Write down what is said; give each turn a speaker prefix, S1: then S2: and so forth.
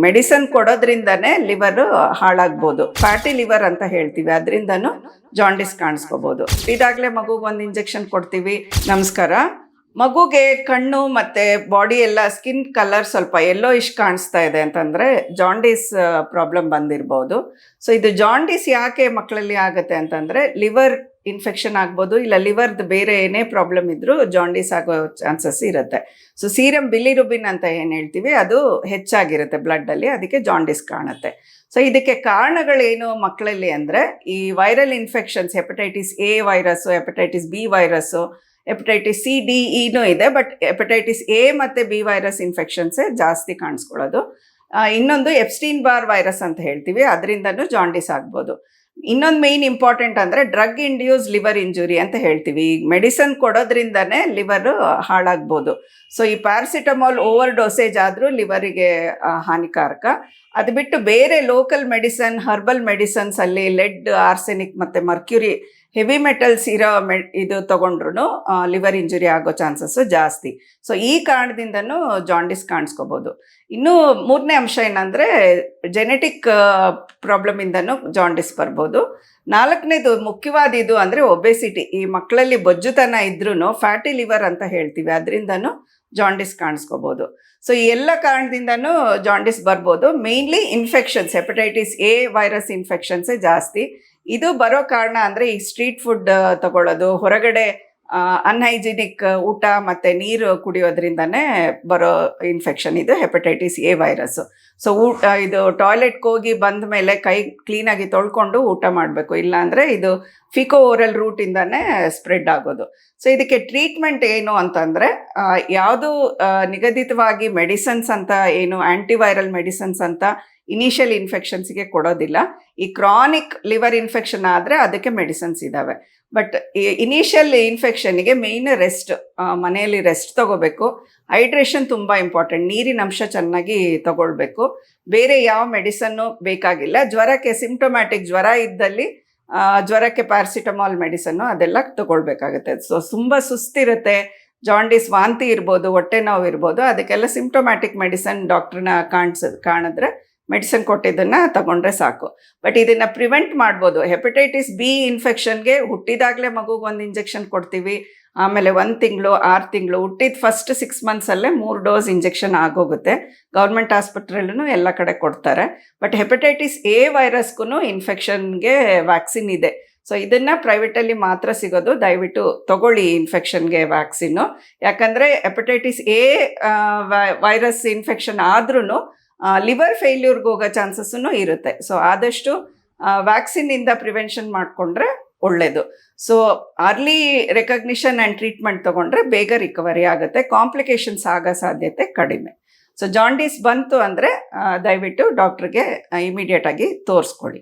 S1: Medicine ಕೊಡೋದ್ರಿಂದನೇ liver ಹಾಳಾಗ್ಬೋದು. Fatty liver ಅಂತ ಹೇಳ್ತೀವಿ, ಅದರಿಂದನೂ ಜಾಂಡಿಸ್ ಕಾಣಿಸ್ಕೋಬಹುದು. ಇದಾಗಲೇ ಮಗುಗೆ ಒಂದು ಇಂಜೆಕ್ಷನ್ ಕೊಡ್ತೀವಿ. ನಮಸ್ಕಾರ. ಮಗುಗೆ ಕಣ್ಣು ಮತ್ತು ಬಾಡಿ ಎಲ್ಲ ಸ್ಕಿನ್ ಕಲರ್ ಸ್ವಲ್ಪ ಎಲ್ಲೋ ಇಷ್ಟು ಕಾಣಿಸ್ತಾ ಇದೆ ಅಂತಂದರೆ ಜಾಂಡೀಸ್ ಪ್ರಾಬ್ಲಮ್ ಬಂದಿರ್ಬೋದು. ಸೊ ಇದು ಜಾಂಡೀಸ್ ಯಾಕೆ ಮಕ್ಕಳಲ್ಲಿ ಆಗುತ್ತೆ ಅಂತಂದರೆ ಲಿವರ್ ಇನ್ಫೆಕ್ಷನ್ ಆಗ್ಬೋದು, ಇಲ್ಲ ಲಿವರ್ದು ಬೇರೆ ಏನೇ ಪ್ರಾಬ್ಲಮ್ ಇದ್ದರೂ ಜಾಂಡೀಸ್ ಆಗೋ ಚಾನ್ಸಸ್ ಇರುತ್ತೆ. ಸೊ ಸೀರಮ್ ಬಿಲಿರುಬಿನ್ ಅಂತ ಏನು ಹೇಳ್ತೀವಿ ಅದು ಹೆಚ್ಚಾಗಿರುತ್ತೆ ಬ್ಲಡ್ಡಲ್ಲಿ, ಅದಕ್ಕೆ ಜಾಂಡೀಸ್ ಕಾಣುತ್ತೆ. ಸೊ ಇದಕ್ಕೆ ಕಾರಣಗಳೇನು ಮಕ್ಕಳಲ್ಲಿ ಅಂದರೆ ಈ viral infections, hepatitis A virus, hepatitis B virus, hepatitis C D ಇನೂ ಇದೆ. ಬಟ್ ಹೆಪಟೈಟಿಸ್ ಎ ಮತ್ತು ಬಿ ವೈರಸ್ ಇನ್ಫೆಕ್ಷನ್ಸೇ ಜಾಸ್ತಿ ಕಾಣಿಸ್ಕೊಳ್ಳೋದು. ಇನ್ನೊಂದು ಎಪ್ಸ್ಟೀನ್ ಬಾರ್ ವೈರಸ್ ಅಂತ ಹೇಳ್ತೀವಿ, ಅದರಿಂದನೂ ಜಾಂಡೀಸ್ ಆಗ್ಬೋದು. ಇನ್ನೊಂದು ಮೇಯ್ನ್ ಇಂಪಾರ್ಟೆಂಟ್ ಅಂದರೆ ಡ್ರಗ್ ಇಂಡ್ಯೂಸ್ ಲಿವರ್ ಇಂಜುರಿ ಅಂತ ಹೇಳ್ತೀವಿ. ಈ ಮೆಡಿಸನ್ ಕೊಡೋದ್ರಿಂದನೇ ಲಿವರ್ ಹಾಳಾಗ್ಬೋದು. ಸೊ ಈ ಪ್ಯಾರಾಸಿಟಮಾಲ್ ಓವರ್ ಡೋಸೇಜ್ ಆದರೂ ಲಿವರಿಗೆ ಹಾನಿಕಾರಕ. ಅದು ಬಿಟ್ಟು ಬೇರೆ ಲೋಕಲ್ ಮೆಡಿಸನ್, ಹರ್ಬಲ್ ಮೆಡಿಸನ್ಸ್ ಅಲ್ಲಿ ಲೆಡ್, ಆರ್ಸೆನಿಕ್ ಮತ್ತು ಮರ್ಕ್ಯುರಿ, ಹೆವಿ ಮೆಟಲ್ಸ್ ಇರೋ ಇದು ತೊಗೊಂಡ್ರು ಲಿವರ್ ಇಂಜುರಿ ಆಗೋ ಚಾನ್ಸಸ್ಸು ಜಾಸ್ತಿ. ಸೊ ಈ ಕಾರಣದಿಂದನೂ ಜಾಂಡೀಸ್ ಕಾಣಿಸ್ಕೋಬೋದು. ಇನ್ನೂ ಮೂರನೇ ಅಂಶ ಏನಂದರೆ ಜೆನೆಟಿಕ್ ಪ್ರಾಬ್ಲಮಿಂದನೂ ಜಾಂಡೀಸ್ ಬರ್ಬೋದು. ನಾಲ್ಕನೇದು ಮುಖ್ಯವಾದ ಇದು ಅಂದರೆ ಒಬೆಸಿಟಿ. ಈ ಮಕ್ಕಳಲ್ಲಿ ಬೊಜ್ಜುತನ ಇದ್ರೂ ಫ್ಯಾಟಿ ಲಿವರ್ ಅಂತ ಹೇಳ್ತೀವಿ, ಅದರಿಂದನೂ ಜಾಂಡೀಸ್ ಕಾಣಿಸ್ಕೋಬೋದು. ಸೊ ಈ ಎಲ್ಲ ಕಾರಣದಿಂದನೂ ಜಾಂಡೀಸ್ ಬರ್ಬೋದು. Mainly infections, hepatitis A virus ಇನ್ಫೆಕ್ಷನ್ಸೇ ಜಾಸ್ತಿ. ಇದು ಬರೋ ಕಾರಣ ಅಂದರೆ ಈ ಸ್ಟ್ರೀಟ್ ಫುಡ್ ತಗೊಳ್ಳೋದು, ಹೊರಗಡೆ ಅನ್ಹೈಜಿನಿಕ್ ಊಟ ಮತ್ತು ನೀರು ಕುಡಿಯೋದ್ರಿಂದನೇ ಬರೋ ಇನ್ಫೆಕ್ಷನ್ ಇದು ಹೆಪಟೈಟಿಸ್ ಎ ವೈರಸ್ಸು. ಸೊ ಇದು ಟಾಯ್ಲೆಟ್ಗೆ ಹೋಗಿ ಬಂದ ಮೇಲೆ ಕೈ ಕ್ಲೀನಾಗಿ ತೊಳ್ಕೊಂಡು ಊಟ ಮಾಡಬೇಕು, ಇಲ್ಲಾಂದರೆ ಇದು ಫಿಕೋ ಓರಲ್ ರೂಟಿಂದನೇ ಸ್ಪ್ರೆಡ್ ಆಗೋದು. ಸೊ ಇದಕ್ಕೆ ಟ್ರೀಟ್ಮೆಂಟ್ ಏನು ಅಂತಂದರೆ ಯಾವುದು ನಿಗದಿತವಾಗಿ ಮೆಡಿಸನ್ಸ್ ಅಂತ ಏನು ಆ್ಯಂಟಿವೈರಲ್ ಮೆಡಿಸನ್ಸ್ ಅಂತ ಇನಿಷಿಯಲ್ ಇನ್ಫೆಕ್ಷನ್ಸ್ಗೆ ಕೊಡೋದಿಲ್ಲ. ಈ ಕ್ರಾನಿಕ್ ಲಿವರ್ ಇನ್ಫೆಕ್ಷನ್ ಆದರೆ ಅದಕ್ಕೆ ಮೆಡಿಸನ್ಸ್ ಇದ್ದಾವೆ. ಬಟ್ ಇನಿಷಿಯಲ್ ಇನ್ಫೆಕ್ಷನ್ಗೆ ಮೇಯ್ನ್ ರೆಸ್ಟ್, ಮನೆಯಲ್ಲಿ ರೆಸ್ಟ್ ತೊಗೋಬೇಕು. ಹೈಡ್ರೇಷನ್ ತುಂಬ ಇಂಪಾರ್ಟೆಂಟ್, ನೀರಿನ ಅಂಶ ಚೆನ್ನಾಗಿ ತಗೊಳ್ಬೇಕು. ಬೇರೆ ಯಾವ ಮೆಡಿಸನ್ನು ಬೇಕಾಗಿಲ್ಲ. ಜ್ವರಕ್ಕೆ ಸಿಂಪ್ಟೊಮ್ಯಾಟಿಕ್ ಜ್ವರ ಇದ್ದಲ್ಲಿ ಜ್ವರಕ್ಕೆ ಪ್ಯಾರಾಸಿಟಮಾಲ್ ಮೆಡಿಸನ್ನು ಅದೆಲ್ಲ ತಗೊಳ್ಬೇಕಾಗುತ್ತೆ. ಸೊ ತುಂಬ ಸುಸ್ತಿರುತ್ತೆ, ಜಾಂಡೀಸ್, ವಾಂತಿ ಇರ್ಬೋದು, ಹೊಟ್ಟೆ ನೋವು ಇರ್ಬೋದು, ಅದಕ್ಕೆಲ್ಲ ಸಿಂಪ್ಟೊಮ್ಯಾಟಿಕ್ ಮೆಡಿಸನ್ ಡಾಕ್ಟ್ರನ್ನ ಕಾಣಿದ್ರೆ ಮೆಡಿಸನ್ ಕೊಟ್ಟಿದ್ದನ್ನು ತಗೊಂಡ್ರೆ ಸಾಕು. ಬಟ್ ಇದನ್ನು ಪ್ರಿವೆಂಟ್ ಮಾಡ್ಬೋದು. ಹೆಪಟೈಟಿಸ್ ಬಿ ಇನ್ಫೆಕ್ಷನ್ಗೆ ಹುಟ್ಟಿದಾಗಲೇ ಮಗುಗೆ ಒಂದು ಇಂಜೆಕ್ಷನ್ ಕೊಡ್ತೀವಿ. ಆಮೇಲೆ 1 ತಿಂಗಳು, 6 ತಿಂಗಳು, ಹುಟ್ಟಿದ ಫಸ್ಟ್ 6 ಮಂತ್ಸಲ್ಲೇ 3 ಡೋಸ್ ಇಂಜೆಕ್ಷನ್ ಆಗೋಗುತ್ತೆ. ಗೌರ್ಮೆಂಟ್ ಹಾಸ್ಪಿಟ್ರಲ್ಲೂ ಎಲ್ಲ ಕಡೆ ಕೊಡ್ತಾರೆ. ಬಟ್ ಹೆಪಟೈಟಿಸ್ ಎ ವೈರಸ್ಗೂ ಇನ್ಫೆಕ್ಷನ್ಗೆ ವ್ಯಾಕ್ಸಿನ್ ಇದೆ. ಸೊ ಇದನ್ನು ಪ್ರೈವೇಟಲ್ಲಿ ಮಾತ್ರ ಸಿಗೋದು. ದಯವಿಟ್ಟು ತಗೊಳ್ಳಿ ಇನ್ಫೆಕ್ಷನ್ಗೆ ವ್ಯಾಕ್ಸಿನ್ನು. ಯಾಕಂದರೆ ಹೆಪಟೈಟಿಸ್ ಎ ವೈರಸ್ ಇನ್ಫೆಕ್ಷನ್ ಆದ್ರೂ ಲಿವರ್ ಫೇಲ್ಯೂರ್ಗೆ ಹೋಗೋ ಚಾನ್ಸಸ್ಸೂ ಇರುತ್ತೆ. ಸೊ ಆದಷ್ಟು ವ್ಯಾಕ್ಸಿನಿಂದ ಪ್ರಿವೆನ್ಷನ್ ಮಾಡಿಕೊಂಡ್ರೆ ಒಳ್ಳೆಯದು. So early recognition and treatment ತೊಗೊಂಡ್ರೆ ಬೇಗ ರಿಕವರಿ ಆಗುತ್ತೆ, ಕಾಂಪ್ಲಿಕೇಶನ್ಸ್ ಆಗೋ ಸಾಧ್ಯತೆ ಕಡಿಮೆ. ಸೊ ಜಾಂಡೀಸ್ ಬಂತು ಅಂದರೆ ದಯವಿಟ್ಟು ಡಾಕ್ಟ್ರಿಗೆ ಇಮಿಡಿಯೇಟಾಗಿ ತೋರಿಸ್ಕೊಳ್ಳಿ.